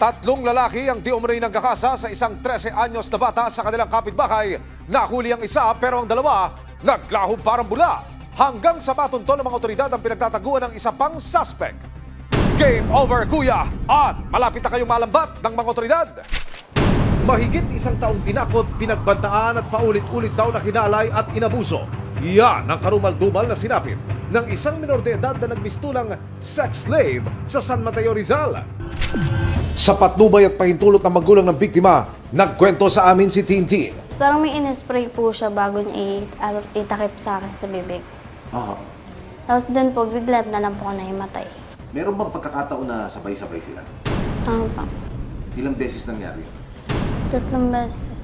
Tatlong lalaki ang di umano'y nagkakasa sa isang 13 anyos na bata sa kanilang kapitbahay. Nahuli ang isa pero ang dalawa naglaho parang bula. Hanggang sa matunto ng mga otoridad ang pinagtataguan ng isa pang suspect. Game over, kuya! At malapit na kayong malambat ng mga otoridad. Mahigit isang taong tinakot, pinagbantaan at paulit-ulit daw na kinalay at inabuso. Yan ang karumal-dumal na sinapit ng isang minor de edad na nagmistulang sex slave sa San Mateo, Rizal. Sa patnubay at pahintulot ng magulang ng biktima, nagkwento sa amin si Tintin. Parang may in-spray po siya bago niya itakip sa akin sa bibig. Oo. Tapos doon po, bigla na lang po ako nahimatay. Meron bang pagkakataon na sabay-sabay sila? Ano pa? Ilang beses nangyari yun? 3 beses.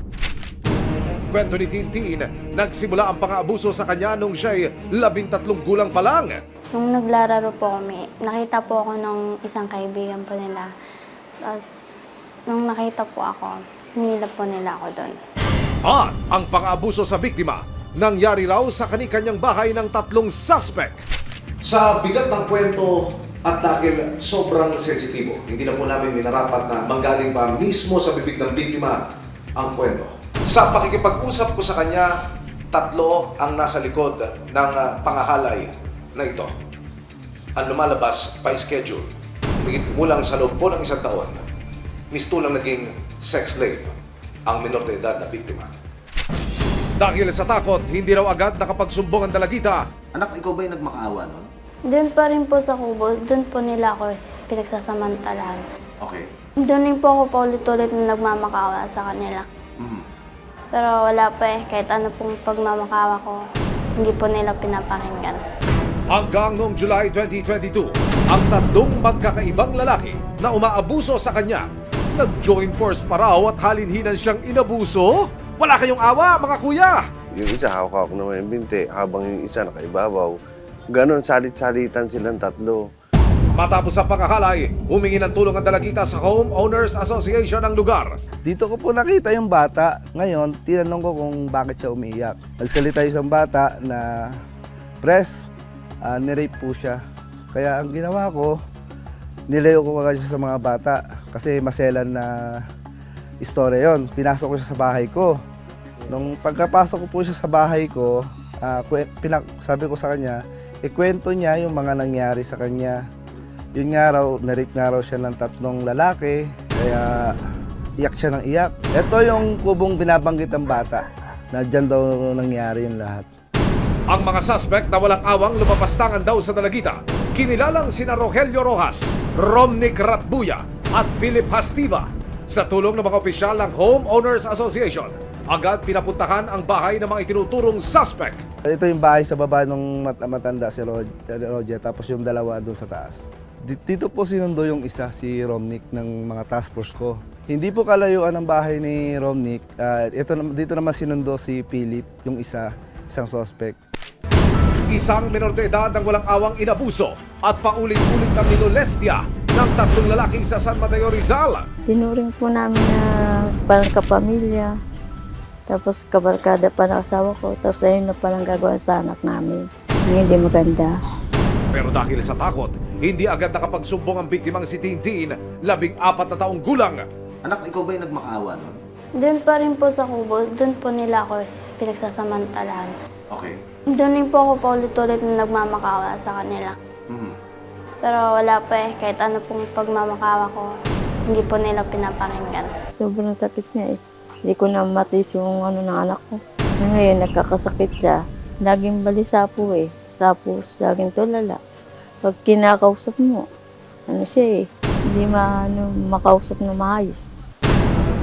Kwento ni Tintin, nagsimula ang pang-aabuso sa kanya nung siya'y 13 gulang pa lang. Nung naglalaro po kami, nakita po ako ng isang kaibigan po nila. Tapos, nung nakita po ako, hinilap po nila ako doon. At ang pang-aabuso sa biktima, nangyari raw sa kani-kanyang bahay ng 3 suspect. Sa bigat ng kwento at dahil sobrang sensitibo, hindi na po namin minarapat na manggaling pa mismo sa bibig ng biktima ang kwento. Sa pakikipag-usap ko sa kanya, 3 ang nasa likod ng pangahalay na ito. Ang lumalabas by schedule, kulang sa loob po ng 1 taon, mistulang naging sex slave ang minor de edad na biktima. Dahil sa takot, hindi raw agad nakapagsumbong ang dalagita. Anak, ikaw ba'y nagmakaawa nun? Doon pa rin po sa kubo, doon po nila ako pinagsasamantalahan. Okay. Doon din po ako paulit-ulit na nagmamakawa sa kanila. Mhm. Pero wala pa kahit ano pong pagmamakawa ko, hindi po nila pinapakinggan. Hanggang noong July 2022, ang 3 magkakaibang lalaki na umaabuso sa kanya, nag-join force pa raw at halinhinan siyang inabuso? Wala kayong awa, mga kuya! Yung isa hawak-hawak naman yung binti, habang yung isa nakaibabaw. Ganon, salit-salitan silang 3. Matapos ang panghahalay, humingi ng tulong ang dalagita sa Homeowners Association ng lugar. Dito ko po nakita yung bata. Ngayon, tinanong ko kung bakit siya umiiyak. Nagsalita yung isang bata na nirape po siya. Kaya ang ginawa ko, nilayo ko kasi sa mga bata kasi maselan na istorya yon. Pinasok ko siya sa bahay ko. Nung pagkapasok ko po siya sa bahay ko, sabi ko sa kanya, ikwento niya yung mga nangyari sa kanya. Yun nga raw, na-rape nga raw siya ng 3 lalaki, kaya iyak siya ng iyak. Ito yung kubong binabanggit ng bata, na dyan daw nangyari yung lahat. Ang mga suspect na walang awang lumapastangan daw sa dalagita, kinilalang sina Rogelio Rojas, Romnick Ratbuya at Philip Hastiva. Sa tulong ng mga opisyal ng Homeowners Association, agad pinapuntahan ang bahay ng mga itinuturong suspect. Ito yung bahay sa baba ng matanda si Roger, tapos yung dalawa doon sa taas. Dito po sinundo yung isa, si Romnick, ng mga task force ko. Hindi po kalayuan ang bahay ni Romnick. Dito naman sinundo si Philip, yung isang suspect. Isang minor de edad ang walang awang inabuso at paulit-ulit na minolestya ng 3 lalaki sa San Mateo, Rizal. Tinuring po namin na parang kapamilya. Tapos kabarkada pa ng asawa ko. Tapos ayun na palang gagawa sa anak namin. Hindi maganda. Pero dahil sa takot, hindi agad nakapagsumbong ang biktimang si Tintin, 14 na taong gulang. Anak, ikaw ba'y nagmakaawa nun? Doon pa rin po sa kubo, doon po nila ako pinagsasamantalahan. Okay. Doon din po ako paulit-ulit na nagmamakawa sa kanila. Mhm. Pero wala pa kahit ano pong pagmamakawa ko, hindi po nila pinapakinggan. Sobrang sakit niya eh. Hindi ko na matis yung ng anak ko. Ngayon, nagkakasakit siya. Laging balisa po eh. Tapos, laging tulala. Pag kinakausap mo, siya eh. Hindi makausap na maayos.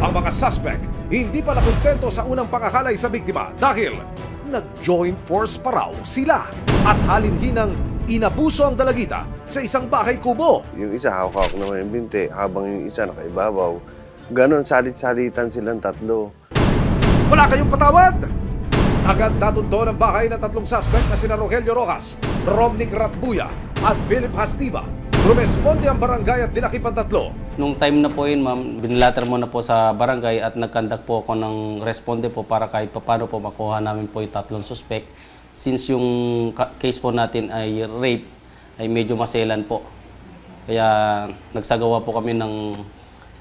Ang mga suspect hindi pala kontento sa unang pangahalay sa biktima dahil nag-join force pa raw sila at halinhinang inabuso ang dalagita sa isang bahay kubo. Yung isa hawak-hawak naman yung binti, habang yung isa nakaibabaw. Ganon, salit-salitan silang 3. Wala kayong patawad! Agad natunto ng bahay ng 3 suspect na sina Rogelio Rojas, Romnick Ratbuya at Philip Hastiva. Rumesponde ang barangay at dinakip ang 3. Nung time na po yun, ma'am, binilater mo na po sa barangay at nagkandak po ako ng responde po para kahit paano po makuha namin po yung 3 suspect. Since yung case po natin ay rape, ay medyo maselan po. Kaya nagsagawa po kami ng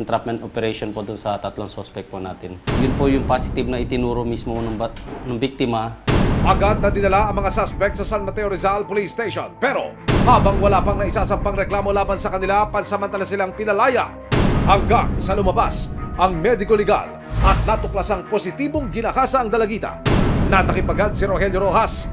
entrapment operation po dun sa 3 suspect po natin. Yun po yung positive na itinuro mismo ng biktima. Agad na dinala ang mga suspect sa San Mateo Rizal Police Station. Pero habang wala pang naisasampang reklamo laban sa kanila, pansamantala silang pinalaya hanggang sa lumabas ang medico legal at natuklasang positibong ginakasa ang dalagita. Natakipagad si Rogelio Rojas.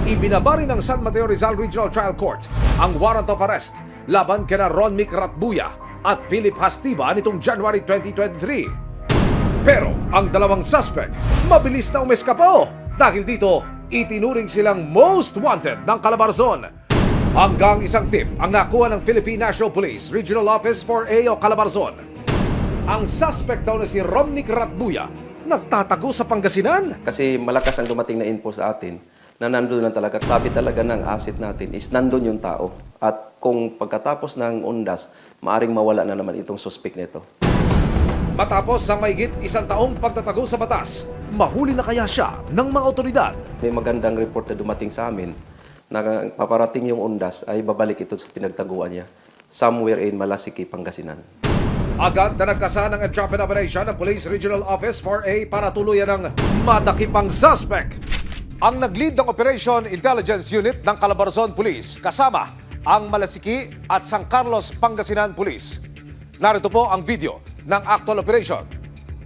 Ibinaba rin ng San Mateo Rizal Regional Trial Court ang warrant of arrest laban kina Ron Mick Ratbuya at Philip Hastiva nitong January 2023. Pero ang dalawang suspect mabilis na umeskapo dahil dito itinuring silang most wanted ng Calabarzon. Hanggang isang tip ang nakuha ng Philippine National Police Regional Office 4A o Calabarzon. Ang suspect daw na si Romnick Ratbuya nagtatago sa Pangasinan. Kasi malakas ang dumating na info sa atin na nandun lang talaga. Sabi talaga ng asset natin is nandun yung tao. At kung pagkatapos ng undas, maaring mawala na naman itong suspect nito. Matapos ang mahigit 1 taong pagtatago sa batas, mahuli na kaya siya ng mga otoridad? May magandang report na dumating sa amin na paparating yung undas ay babalik ito sa pinagtaguan niya somewhere in Malasiki, Pangasinan. Agad na nagkasa ng entrapment operation ng Police Regional Office 4A para tuluyan ng madakipang suspect. Ang nag-lead ng Operation Intelligence Unit ng Calabarzon Police kasama ang Malasiki at San Carlos, Pangasinan Police. Narito po ang video ng actual operation.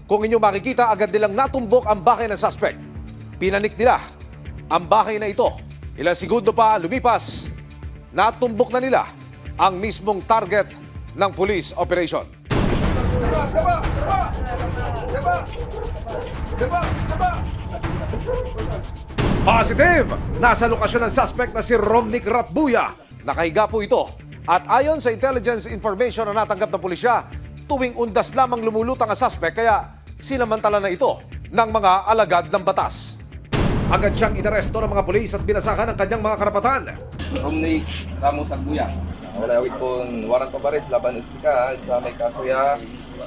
Kung inyo makikita, agad nilang natumbok ang bahay ng suspect. Pinanik nila ang bahay na ito. Ilang segundo pa lumipas, natumbok na nila ang mismong target ng police operation. Positive! Nasa lokasyon ng suspect na si Romnick Ratbuya. Nakahiga po ito. At ayon sa intelligence information na natanggap ng pulisya, tuwing undas lamang lumulutang ang suspect kaya sinamantala na ito ng mga alagad ng batas. Agad siyang inaresto ng mga pulis at binasahan ang kanyang mga karapatan. Romnick Ramos Agbuya. Wala awit po warrant of arrest laban sa sa may kaso ya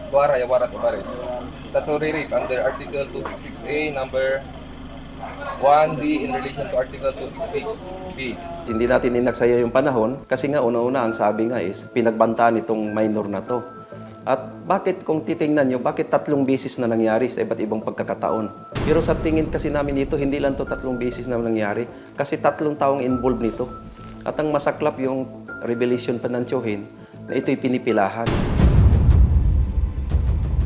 tuara ya warrant of arrest. Statutory rape under Article 266A number 1B in relation to Article 266B. Hindi natin inaksaya yung panahon kasi nga una-una ang sabi nga is pinagbantaan itong minor na to. At bakit kung titingnan nyo, bakit 3 beses na nangyari sa iba't ibang pagkakataon? Pero sa tingin kasi namin dito, hindi lang to 3 beses na nangyari kasi 3 taong involved nito. At ang masaklap yung revelation pa ng Tiohin na ito'y pinipilahan.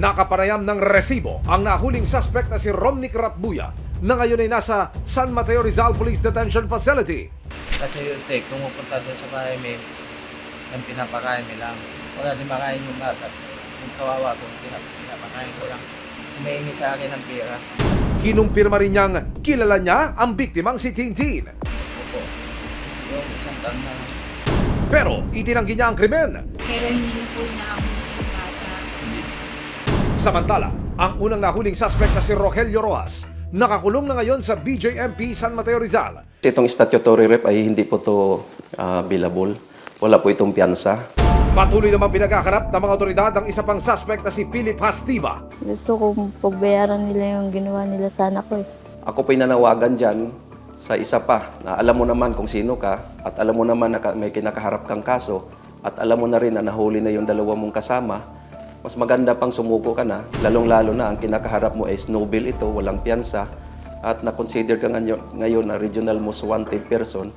Nakapanayam ng resibo ang nahuling suspect na si Romnick Ratbuya na ngayon ay nasa San Mateo Rizal Police Detention Facility. Kasi yung pumupunta doon sa bahay may ang pinapakain nila. Wala din makain yung bata. Yung kawawa ko, pinapakain ko lang. Humihingi sa akin ng pera. Kinumpirma rin niyang kilala niya ang biktimang si Tintin. Opo. Yung isang taon na. Pero itinanggi niya ang krimen. Pero hindi po na-abuse yung bata. Samantala, ang unang nahuling suspect na si Rogelio Rojas nakakulong na ngayon sa BJMP San Mateo Rizal. Itong statutory rape ay hindi po to billable. Wala po itong piyansa. Patuloy namang pinaghahanap ng mga otoridad ang isa pang suspect na si Philip Hastiva. Gusto kong pagbayaran nila yung ginawa nila sa anak ko. Ako po'y nanawagan dyan sa isa pa na alam mo naman kung sino ka at alam mo naman na may kinakaharap kang kaso at alam mo na rin na nahuli na yung 2 mong kasama. Mas maganda pang sumuko ka na, lalong-lalo na ang kinakaharap mo is Nobel ito, walang piyansa at na-consider ka ngayon na regional most wanted person.